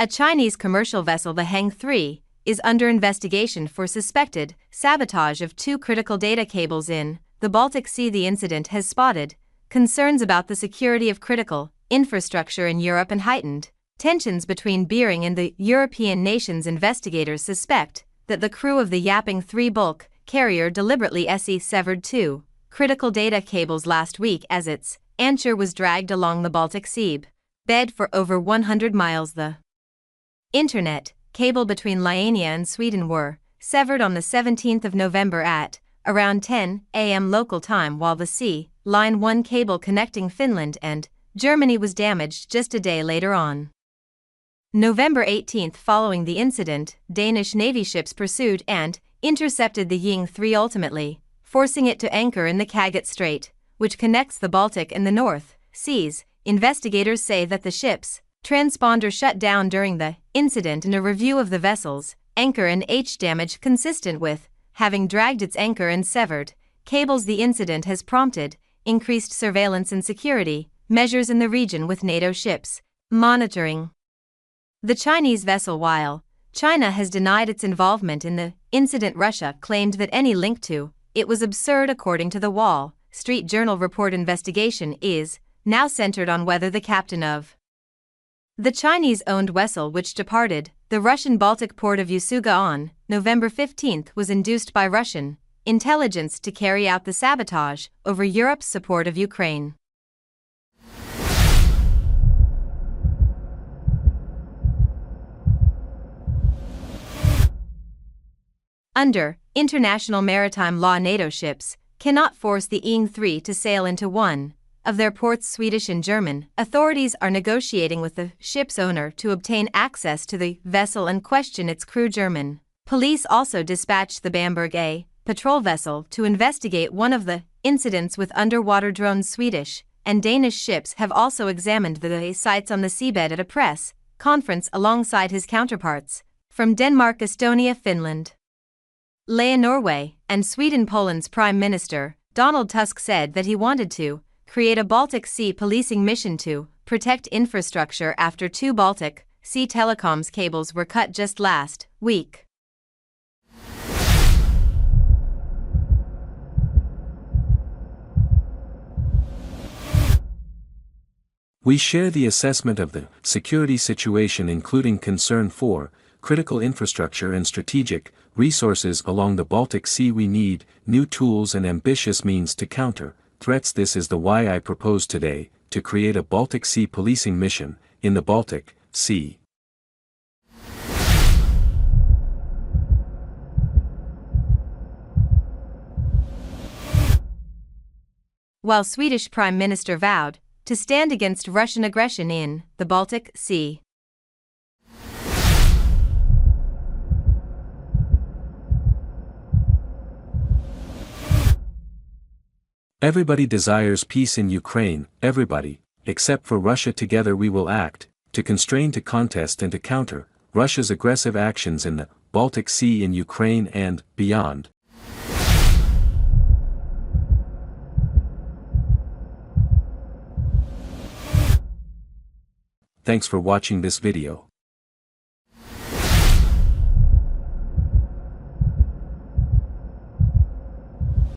A Chinese commercial vessel, the Heng 3, is under investigation for suspected sabotage of two critical data cables in the Baltic Sea. The incident has spotted concerns about the security of critical infrastructure in Europe and heightened tensions between Beijing and the European nations. Investigators suspect that the crew of the Yapping 3 bulk carrier deliberately severed two critical data cables last week as its anchor was dragged along the Baltic Sea bed for over 100 miles. The Internet cable between Lithuania and Sweden were severed on the 17th of November at around 10 a.m. local time, while the Sea Line 1 cable connecting Finland and Germany was damaged just a day later on November 18. Following the incident, Danish Navy ships pursued and intercepted the Ying 3, ultimately forcing it to anchor in the Kattegat Strait, which connects the Baltic and the North Seas. Investigators say that the ship's transponder shut down during the incident, and a review of the vessel's anchor and damage consistent with having dragged its anchor and severed cables. The incident has prompted increased surveillance and security measures in the region, with NATO ships monitoring the Chinese vessel. While China has denied its involvement in the incident, Russia claimed that any link to it was absurd. According to the Wall Street Journal report, investigation is now centered on whether the captain of the Chinese-owned vessel, which departed the Russian Baltic port of Usuga on November 15, was induced by Russian intelligence to carry out the sabotage over Europe's support of Ukraine. Under international maritime law, NATO ships cannot force the Ying 3 to sail into one of their ports. Swedish and German authorities are negotiating with the ship's owner to obtain access to the vessel and question its crew. German police also dispatched the Bamberg A patrol vessel to investigate one of the incidents with underwater drones. Swedish and Danish ships have also examined the sites on the seabed at a press conference alongside his counterparts from Denmark, Estonia, Finland, Norway, and Sweden. Poland's Prime Minister Donald Tusk said that he wanted to create a Baltic Sea policing mission to protect infrastructure after two Baltic Sea telecoms cables were cut just last week. We share the assessment of the security situation, including concern for critical infrastructure and strategic resources along the Baltic Sea. We need new tools and ambitious means to counter threats. This is the why I propose today to create a Baltic Sea policing mission in the Baltic Sea. While Swedish Prime Minister vowed to stand against Russian aggression in the Baltic Sea. Everybody desires peace in Ukraine, everybody, except for Russia. Together we will act to constrain, to contest and to counter Russia's aggressive actions in the Baltic Sea, in Ukraine and beyond. Thanks for watching this video.